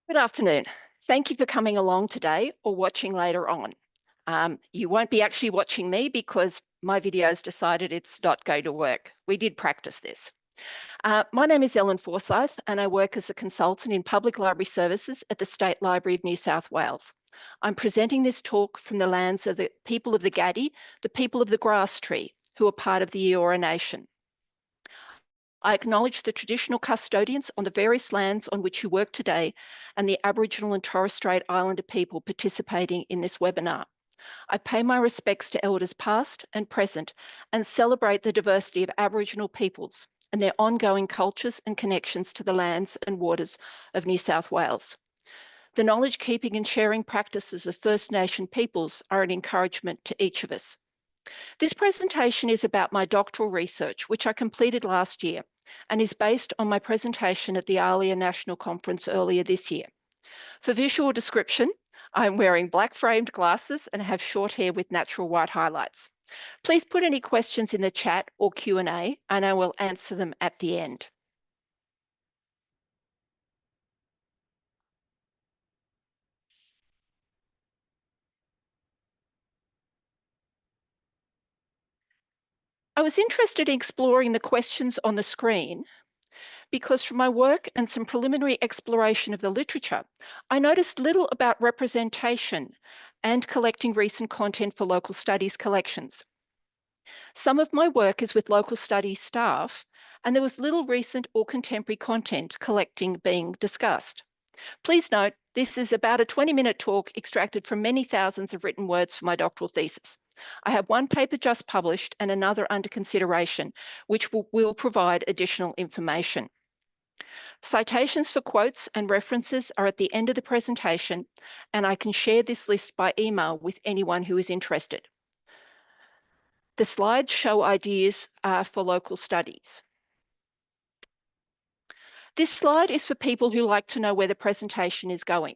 Good afternoon. Thank you for coming along today or watching later on. You won't be actually watching me because my video's decided it's not going to work. We did practice this. My name is Ellen Forsyth and I work as a consultant in public library services at the State Library of New South Wales. I'm presenting this talk from the lands of the people of the Gadi, the people of the grass tree, who are part of the Eora Nation. I acknowledge the traditional custodians on the various lands on which you work today and the Aboriginal and Torres Strait Islander people participating in this webinar. I pay my respects to elders past and present and celebrate the diversity of Aboriginal peoples and their ongoing cultures and connections to the lands and waters of New South Wales. The knowledge keeping and sharing practices of First Nation peoples are an encouragement to each of us. This presentation is about my doctoral research, which I completed last year, and is based on my presentation at the ALIA National Conference earlier this year. For visual description, I'm wearing black framed glasses and have short hair with natural white highlights. Please put any questions in the chat or Q&A, and I will answer them at the end. I was interested in exploring the questions on the screen because from my work and some preliminary exploration of the literature, I noticed little about representation and collecting recent content for local studies collections. Some of my work is with local studies staff, and there was little recent or contemporary content collecting being discussed. Please note, this is about a 20-minute talk extracted from many thousands of written words for my doctoral thesis. I have one paper just published and another under consideration, which will provide additional information. Citations for quotes and references are at the end of the presentation, and I can share this list by email with anyone who is interested. The slides show ideas for local studies. This slide is for people who like to know where the presentation is going.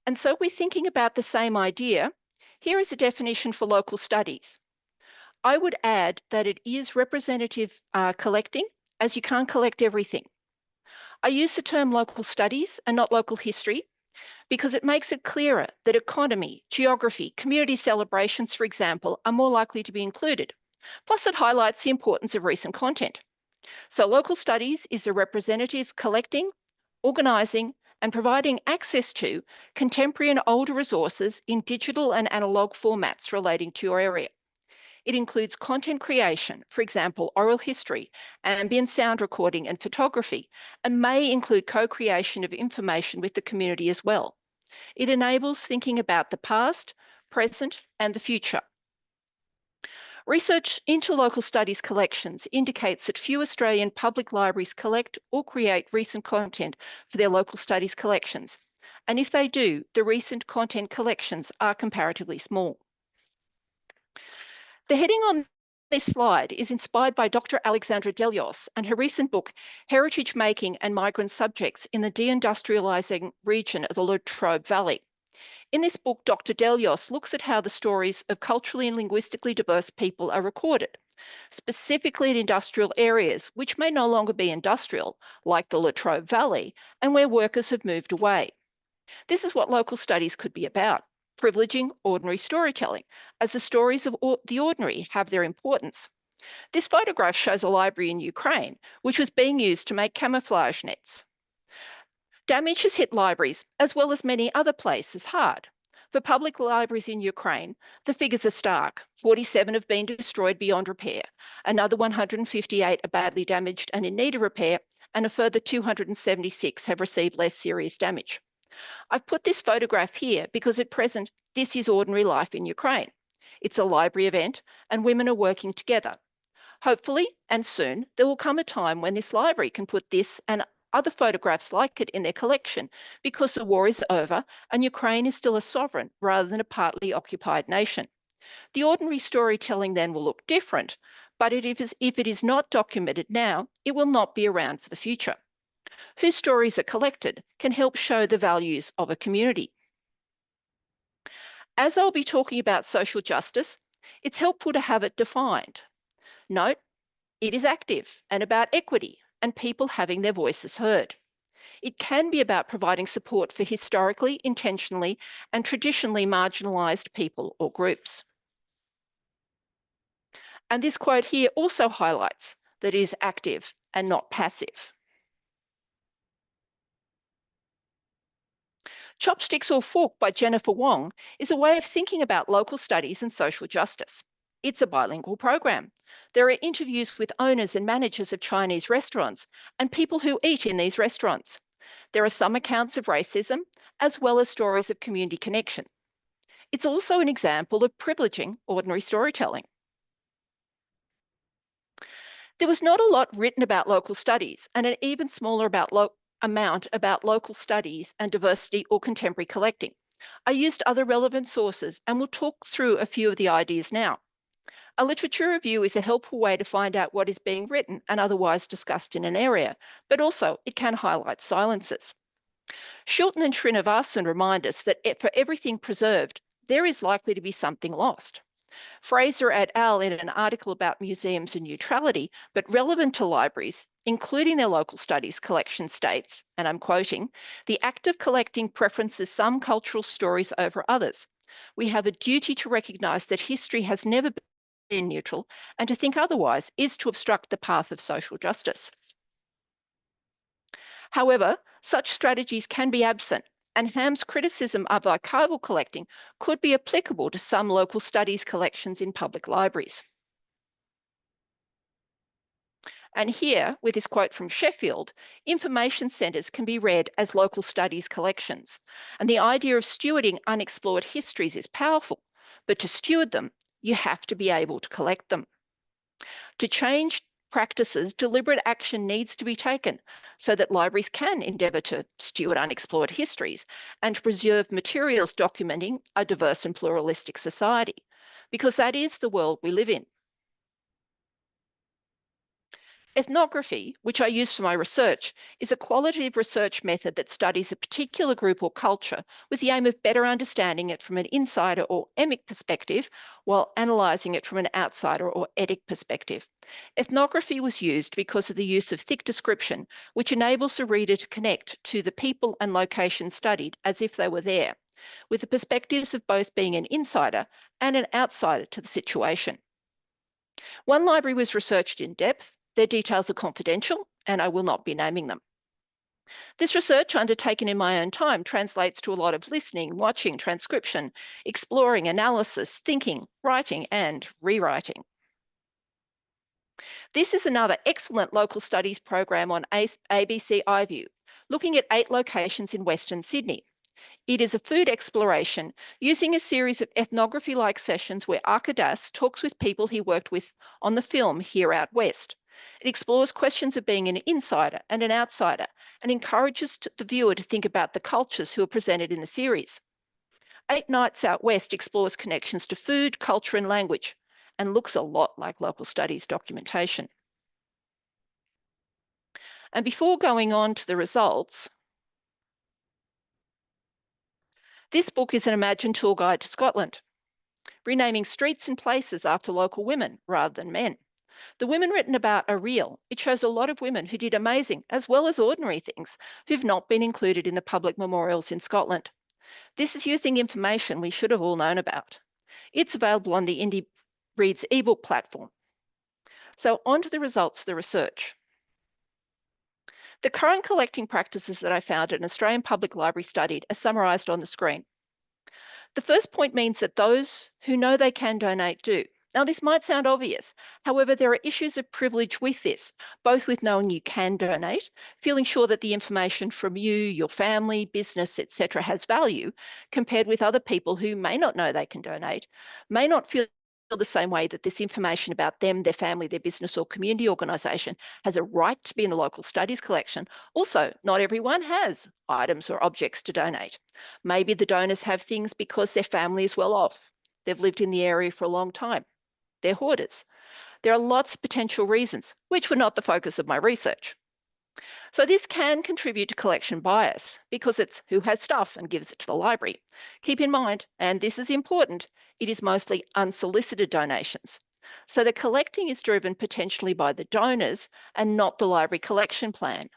And so we're thinking about the same idea. Here is a definition for local studies. I would add that it is representative collecting, as you can't collect everything. I use the term local studies and not local history because it makes it clearer that economy, geography, community celebrations, for example, are more likely to be included. Plus, it highlights the importance of recent content. So local studies is a representative collecting, organising, and providing access to contemporary and older resources in digital and analogue formats relating to your area. It includes content creation, for example, oral history, ambient sound recording and photography, and may include co-creation of information with the community as well. It enables thinking about the past, present, and the future. Research into local studies collections indicates that few Australian public libraries collect or create recent content for their local studies collections. And if they do, the recent content collections are comparatively small. The heading on this slide is inspired by Dr. Alexandra Delios and her recent book, Heritage Making and Migrant Subjects in the Deindustrialising Region of the Latrobe Valley. In this book, Dr. Delios looks at how the stories of culturally and linguistically diverse people are recorded, specifically in industrial areas which may no longer be industrial, like the Latrobe Valley, and where workers have moved away. This is what local studies could be about, privileging ordinary storytelling, as the stories of the ordinary have their importance. This photograph shows a library in Ukraine, which was being used to make camouflage nets. Damage has hit libraries, as well as many other places, hard. For public libraries in Ukraine, the figures are stark. 47 have been destroyed beyond repair. Another 158 are badly damaged and in need of repair, and a further 276 have received less serious damage. I've put this photograph here because at present, this is ordinary life in Ukraine. It's a library event, and women are working together. Hopefully, and soon, there will come a time when this library can put this and other photographs like it in their collection because the war is over and Ukraine is still a sovereign rather than a partly occupied nation. The ordinary storytelling then will look different, but if it is not documented now, it will not be around for the future. Whose stories are collected can help show the values of a community. As I'll be talking about social justice, it's helpful to have it defined. Note, it is active and about equity and people having their voices heard. It can be about providing support for historically, intentionally, and traditionally marginalised people or groups. And this quote here also highlights that it is active and not passive. Chopsticks or Fork by Jennifer Wong is a way of thinking about local studies and social justice. It's a bilingual program. There are interviews with owners and managers of Chinese restaurants and people who eat in these restaurants. There are some accounts of racism, as well as stories of community connection. It's also an example of privileging ordinary storytelling. There was not a lot written about local studies, and an even smaller amount about local studies and diversity or contemporary collecting. I used other relevant sources and will talk through a few of the ideas now. A literature review is a helpful way to find out what is being written and otherwise discussed in an area, but also it can highlight silences. Shilton and Srinivasan remind us that for everything preserved, there is likely to be something lost. Fraser et al. In an article about museums and neutrality, but relevant to libraries, including their local studies collection, states, and I'm quoting, "The act of collecting preferences some cultural stories over others. We have a duty to recognise that history has never been neutral, and to think otherwise is to obstruct the path of social justice." However, such strategies can be absent, and Ham's criticism of archival collecting could be applicable to some local studies collections in public libraries. And here, with this quote from Sheffield, information centres can be read as local studies collections. And the idea of stewarding unexplored histories is powerful, but to steward them, you have to be able to collect them. To change practices, deliberate action needs to be taken so that libraries can endeavour to steward unexplored histories and to preserve materials documenting a diverse and pluralistic society, because that is the world we live in. Ethnography, which I use for my research, is a qualitative research method that studies a particular group or culture with the aim of better understanding it from an insider or emic perspective while analysing it from an outsider or etic perspective. Ethnography was used because of the use of thick description, which enables the reader to connect to the people and locations studied as if they were there, with the perspectives of both being an insider and an outsider to the situation. One library was researched in depth. Their details are confidential, and I will not be naming them. This research, undertaken in my own time, translates to a lot of listening, watching, transcription, exploring, analysis, thinking, writing, and rewriting. This is another excellent local studies program on ABC iView, looking at 8 locations in Western Sydney. It is a food exploration using a series of ethnography-like sessions where Arkadas talks with people he worked with on the film Here Out West. It explores questions of being an insider and an outsider and encourages the viewer to think about the cultures who are presented in the series. 8 Nights Out West explores connections to food, culture, and language and looks a lot like local studies documentation. And before going on to the results, this book is an imagined tour guide to Scotland, renaming streets and places after local women rather than men. The women written about are real. It shows a lot of women who did amazing as well as ordinary things who've not been included in the public memorials in Scotland. This is using information we should have all known about. It's available on the Indie Reads ebook platform. So on to the results of the research. The current collecting practices that I found an Australian Public Library studied are summarised on the screen. The first point means that those who know they can donate do. Now, this might sound obvious. However, there are issues of privilege with this, both with knowing you can donate, feeling sure that the information from you, your family, business, etc., has value, compared with other people who may not know they can donate, may not feel the same way that this information about them, their family, their business, or community organisation has a right to be in the local studies collection. Also, not everyone has items or objects to donate. Maybe the donors have things because their family is well off. They've lived in the area for a long time. They're hoarders. There are lots of potential reasons, which were not the focus of my research. So this can contribute to collection bias because it's who has stuff and gives it to the library. Keep in mind, and this is important, it is mostly unsolicited donations. So the collecting is driven potentially by the donors and not the library collection plan.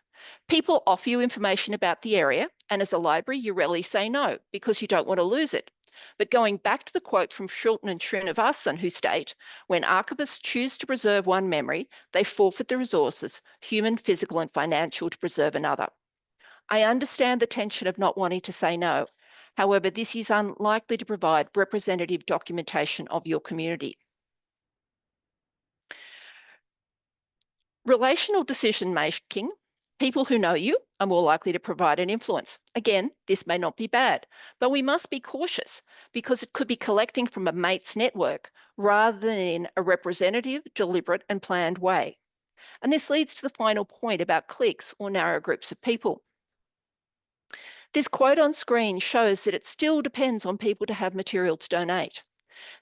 People offer you information about the area, and as a library, you rarely say no because you don't want to lose it. But going back to the quote from Shulton and Srinivasan, who state, when archivists choose to preserve one memory, they forfeit the resources, human, physical, and financial, to preserve another. I understand the tension of not wanting to say no. However, this is unlikely to provide representative documentation of your community. Relational decision making, people who know you are more likely to provide an influence. Again, this may not be bad, but we must be cautious because it could be collecting from a mate's network rather than in a representative, deliberate, and planned way. And this leads to the final point about cliques or narrow groups of people. This quote on screen shows that it still depends on people to have material to donate.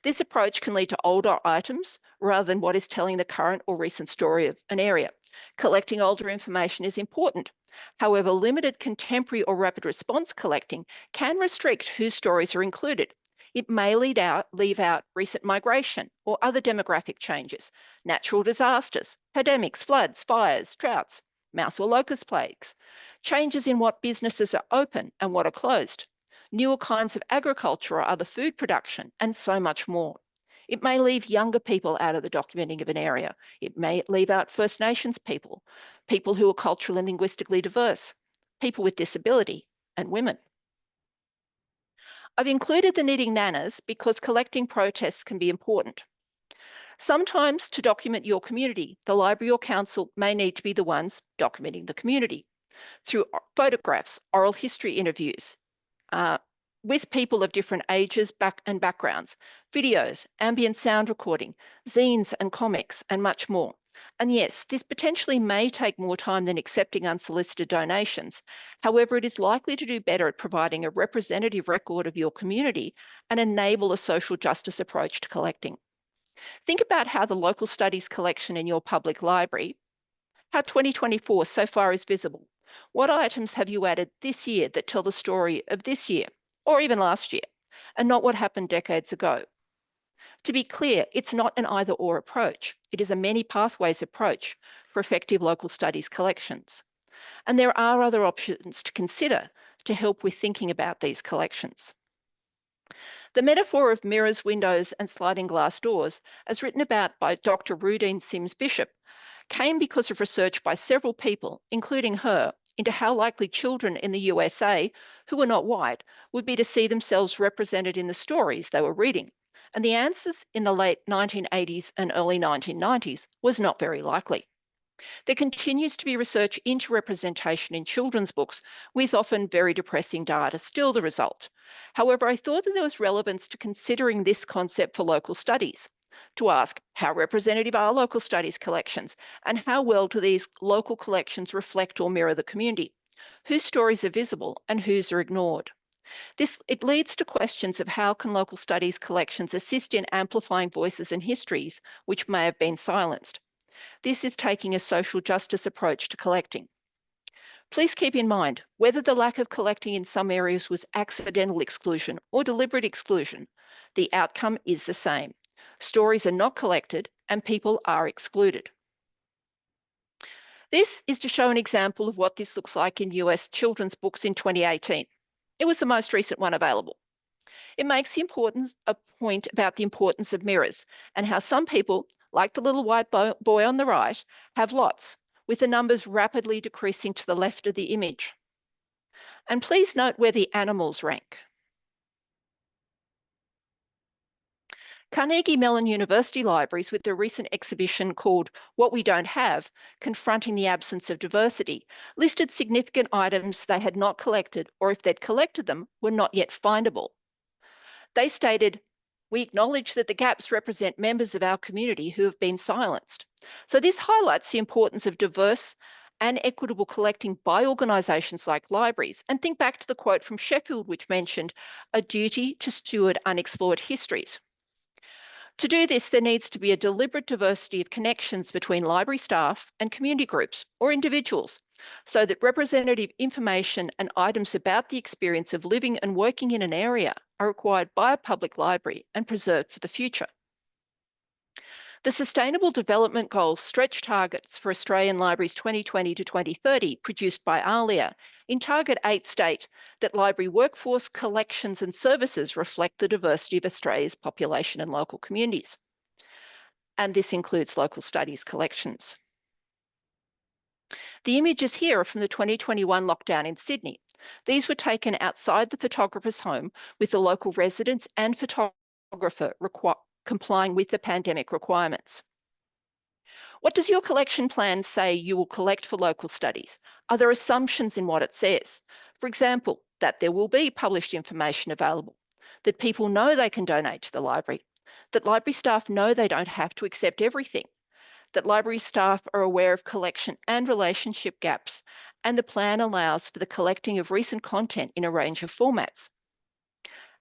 This approach can lead to older items rather than what is telling the current or recent story of an area. Collecting older information is important. However, limited contemporary or rapid response collecting can restrict whose stories are included. It may leave out recent migration or other demographic changes, natural disasters, pandemics, floods, fires, droughts, mouse or locust plagues, changes in what businesses are open and what are closed, newer kinds of agriculture or other food production, and so much more. It may leave younger people out of the documenting of an area. It may leave out First Nations people, people who are culturally and linguistically diverse, people with disability, and women. I've included the knitting nanas because collecting protests can be important. Sometimes to document your community, the library or council may need to be the ones documenting the community through photographs, oral history interviews, uh, with people of different ages and backgrounds, videos, ambient sound recording, zines and comics, and much more. And yes, this potentially may take more time than accepting unsolicited donations. However, it is likely to do better at providing a representative record of your community and enable a social justice approach to collecting. Think about how the local studies collection in your public library, how 2024 so far is visible. What items have you added this year that tell the story of this year, or even last year, and not what happened decades ago? To be clear, it's not an either or approach. It is a many pathways approach for effective local studies collections. And there are other options to consider to help with thinking about these collections. The metaphor of mirrors, windows, and sliding glass doors, as written about by Dr. Rudine Sims Bishop, came because of research by several people, including her, into how likely children in the USA who were not white would be to see themselves represented in the stories they were reading. And the answers in the late 1980s and early 1990s was not very likely. There continues to be research into representation in children's books, with often very depressing data still the result. However, I thought that there was relevance to considering this concept for local studies, to ask how representative are local studies collections and how well do these local collections reflect or mirror the community? Whose stories are visible and whose are ignored? It leads to questions of how can local studies collections assist in amplifying voices and histories which may have been silenced. This is taking a social justice approach to collecting. Please keep in mind, whether the lack of collecting in some areas was accidental exclusion or deliberate exclusion, the outcome is the same. Stories are not collected and people are excluded. This is to show an example of what this looks like in US children's books in 2018. It was the most recent one available. It makes a point about the importance of mirrors and how some people, like the little white boy on the right, have lots, with the numbers rapidly decreasing to the left of the image. And please note where the animals rank. Carnegie Mellon University Libraries, with their recent exhibition called What We Don't Have, Confronting the Absence of Diversity, listed significant items they had not collected, or if they'd collected them, were not yet findable. They stated, "We acknowledge that the gaps represent members of our community who have been silenced." So this highlights the importance of diverse and equitable collecting by organisations like libraries. And think back to the quote from Sheffield, which mentioned a duty to steward unexplored histories. To do this, there needs to be a deliberate diversity of connections between library staff and community groups or individuals, so that representative information and items about the experience of living and working in an area are acquired by a public library and preserved for the future. The Sustainable Development Goals stretch targets for Australian libraries 2020 to 2030, produced by ALIA. In Target 8 state that library workforce, collections and services reflect the diversity of Australia's population and local communities. And this includes local studies collections. The images here are from the 2021 lockdown in Sydney. These were taken outside the photographer's home with the local residents and photographer complying with the pandemic requirements. What does your collection plan say you will collect for local studies? Are there assumptions in what it says? For example, that there will be published information available, that people know they can donate to the library, that library staff know they don't have to accept everything, that library staff are aware of collection and relationship gaps, and the plan allows for the collecting of recent content in a range of formats.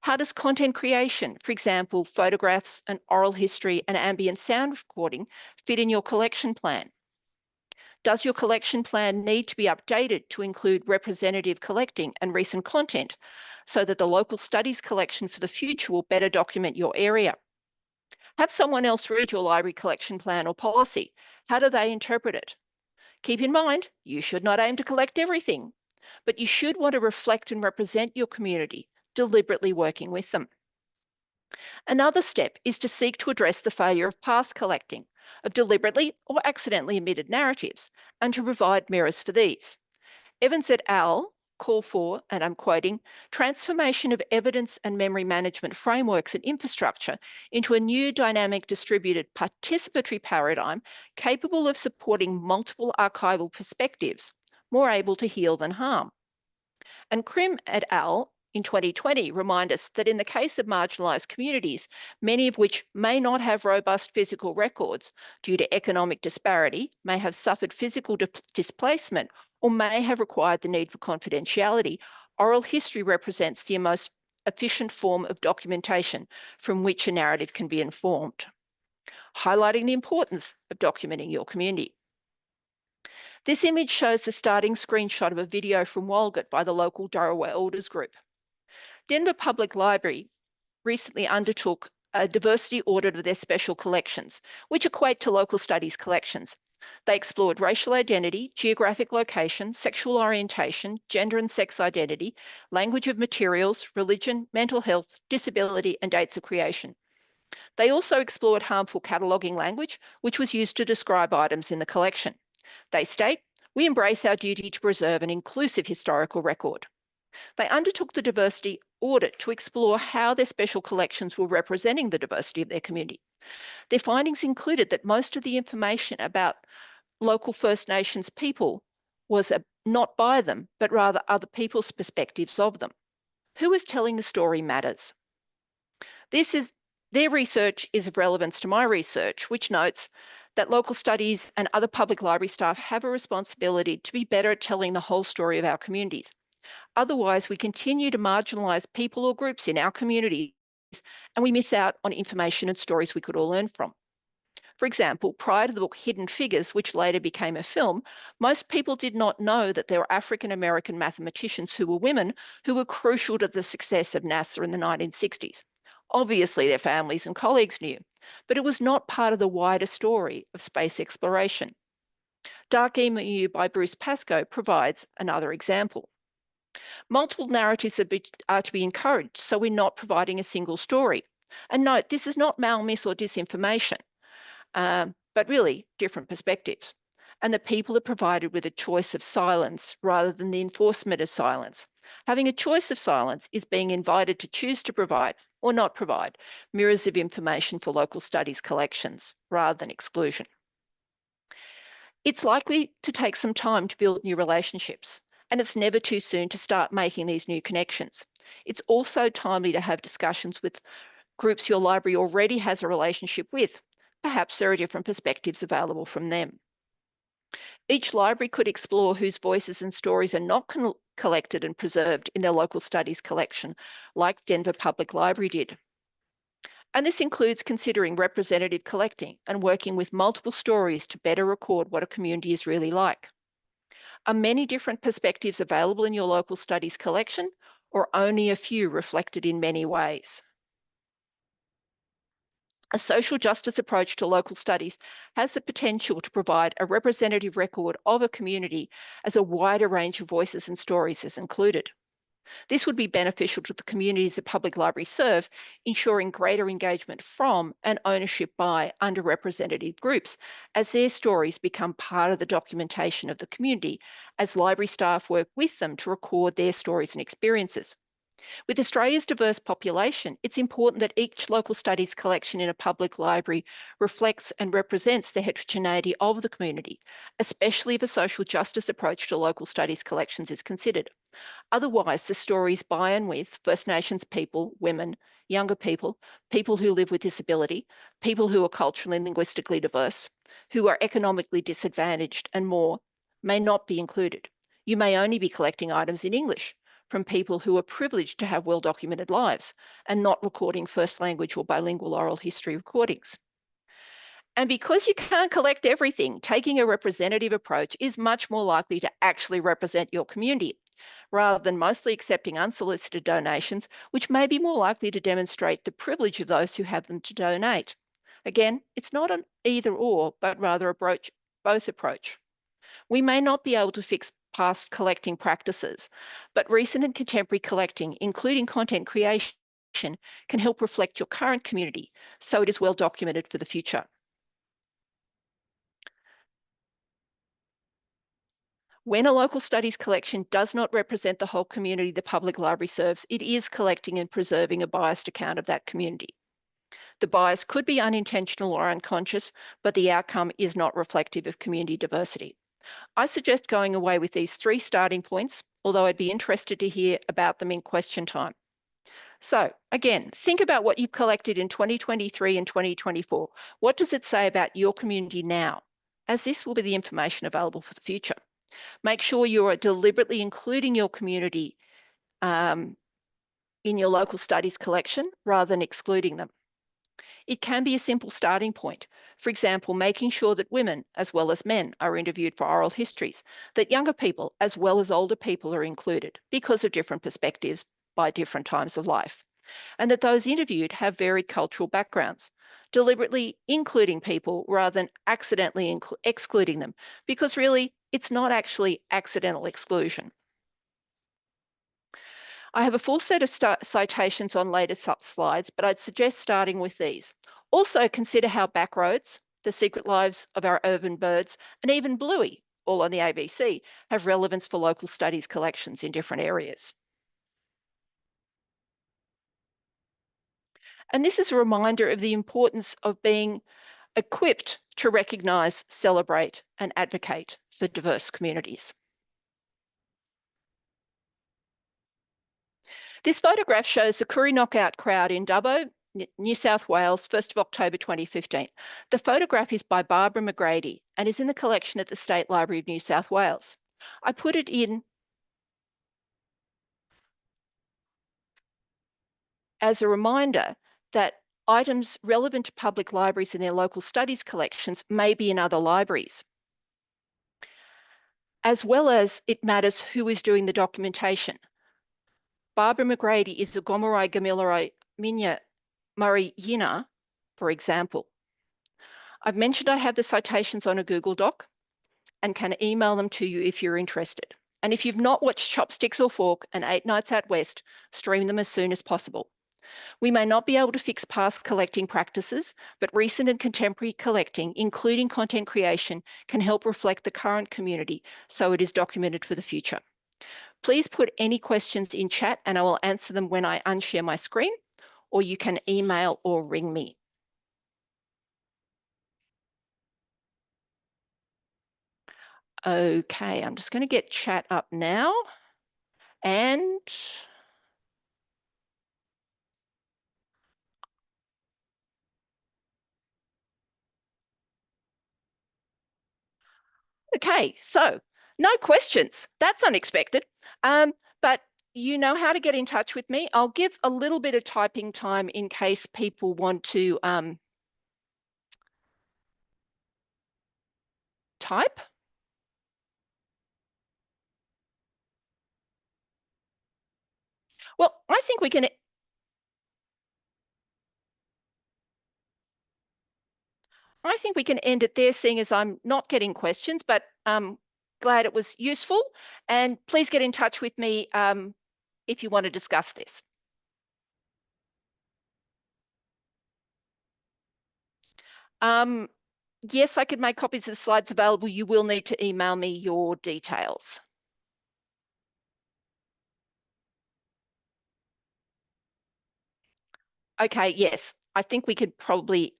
How does content creation, for example, photographs and oral history and ambient sound recording, fit in your collection plan? Does your collection plan need to be updated to include representative collecting and recent content so that the local studies collection for the future will better document your area? Have someone else read your library collection plan or policy. How do they interpret it? Keep in mind, you should not aim to collect everything, but you should want to reflect and represent your community, deliberately working with them. Another step is to seek to address the failure of past collecting, of deliberately or accidentally omitted narratives, and to provide mirrors for these. Evans et al. Call for, and I'm quoting, transformation of evidence and memory management frameworks and infrastructure into a new dynamic distributed participatory paradigm capable of supporting multiple archival perspectives, more able to heal than harm. And Krim et al. In 2020 remind us that in the case of marginalised communities, many of which may not have robust physical records due to economic disparity, may have suffered physical displacement, or may have required the need for confidentiality, oral history represents the most efficient form of documentation from which a narrative can be informed, highlighting the importance of documenting your community. This image shows the starting screenshot of a video from Walgett by the local Darawal Elders Group. Denver Public Library recently undertook a diversity audit of their special collections, which equate to local studies collections. They explored racial identity, geographic location, sexual orientation, gender and sex identity, language of materials, religion, mental health, disability, and dates of creation. They also explored harmful cataloguing language, which was used to describe items in the collection. They state, "We embrace our duty to preserve an inclusive historical record." They undertook the diversity audit to explore how their special collections were representing the diversity of their community. Their findings included that most of the information about local First Nations people was not by them, but rather other people's perspectives of them. Who is telling the story matters. Their research is of relevance to my research, which notes that local studies and other public library staff have a responsibility to be better at telling the whole story of our communities. Otherwise, we continue to marginalise people or groups in our communities and we miss out on information and stories we could all learn from. For example, prior to the book Hidden Figures, which later became a film, most people did not know that there were African American mathematicians who were women who were crucial to the success of NASA in the 1960s. Obviously, their families and colleagues knew, but it was not part of the wider story of space exploration. Dark Emu by Bruce Pascoe provides another example. Multiple narratives are to be encouraged, so we're not providing a single story. And note, this is not malmiss or disinformation, but really different perspectives. And the people are provided with a choice of silence rather than the enforcement of silence. Having a choice of silence is being invited to choose to provide or not provide mirrors of information for local studies collections rather than exclusion. It's likely to take some time to build new relationships, and it's never too soon to start making these new connections. It's also timely to have discussions with groups your library already has a relationship with. Perhaps there are different perspectives available from them. Each library could explore whose voices and stories are not collected and preserved in their local studies collection, like Denver Public Library did. And this includes considering representative collecting and working with multiple stories to better record what a community is really like. Are many different perspectives available in your local studies collection, or only a few reflected in many ways? A social justice approach to local studies has the potential to provide a representative record of a community as a wider range of voices and stories is included. This would be beneficial to the communities that public libraries serve, ensuring greater engagement from and ownership by underrepresented groups as their stories become part of the documentation of the community as library staff work with them to record their stories and experiences. With Australia's diverse population, it's important that each local studies collection in a public library reflects and represents the heterogeneity of the community, especially if a social justice approach to local studies collections is considered. Otherwise, the stories by and with First Nations people, women, younger people, people who live with disability, people who are culturally and linguistically diverse, who are economically disadvantaged, and more, may not be included. You may only be collecting items in English from people who are privileged to have well-documented lives and not recording first language or bilingual oral history recordings. And because you can't collect everything, taking a representative approach is much more likely to actually represent your community, rather than mostly accepting unsolicited donations, which may be more likely to demonstrate the privilege of those who have them to donate. Again, it's not an either or, but rather a both approach. We may not be able to fix past collecting practices, but recent and contemporary collecting, including content creation, can help reflect your current community so it is well documented for the future. When a local studies collection does not represent the whole community the public library serves, it is collecting and preserving a biased account of that community. The bias could be unintentional or unconscious, but the outcome is not reflective of community diversity. I suggest going away with these 3 starting points, although I'd be interested to hear about them in question time. So again, think about what you've collected in 2023 and 2024. What does it say about your community now? As this will be the information available for the future. Make sure you are deliberately including your community in your local studies collection rather than excluding them. It can be a simple starting point. For example, making sure that women as well as men are interviewed for oral histories, that younger people as well as older people are included because of different perspectives by different times of life, and that those interviewed have varied cultural backgrounds. Deliberately including people rather than accidentally excluding them, because really it's not actually accidental exclusion. I have a full set of citations on later slides, but I'd suggest starting with these. Also consider how Backroads, The Secret Lives of Our Urban Birds, and even Bluey, all on the ABC, have relevance for local studies collections in different areas. And this is a reminder of the importance of being equipped to recognise, celebrate, and advocate for diverse communities. This photograph shows the Curry Knockout crowd in Dubbo, New South Wales, 1st of October 2015. The photograph is by Barbara McGrady and is in the collection at the State Library of New South Wales. I put it in as a reminder that items relevant to public libraries and their local studies collections may be in other libraries, as well as it matters who is doing the documentation. Barbara McGrady is the Gomeroi Gamilaroi Minya Murray Yina, for example. I've mentioned I have the citations on a Google Doc and can email them to you if you're interested. And if you've not watched Chopsticks or Fork and 8 Nights Out West, stream them as soon as possible. We may not be able to fix past collecting practices, but recent and contemporary collecting, including content creation, can help reflect the current community so it is documented for the future. Please put any questions in chat and I will answer them when I unshare my screen, or you can email or ring me. Okay, I'm just going to get chat up now. And okay, so no questions. That's unexpected. But you know how to get in touch with me. I'll give a little bit of typing time in case people want to type. Well, I think we can. I think we can end it there, seeing as I'm not getting questions, but glad it was useful. And please get in touch with me if you want to discuss this. Yes, I could make copies of the slides available. You will need to email me your details. Okay, yes, I think we could probably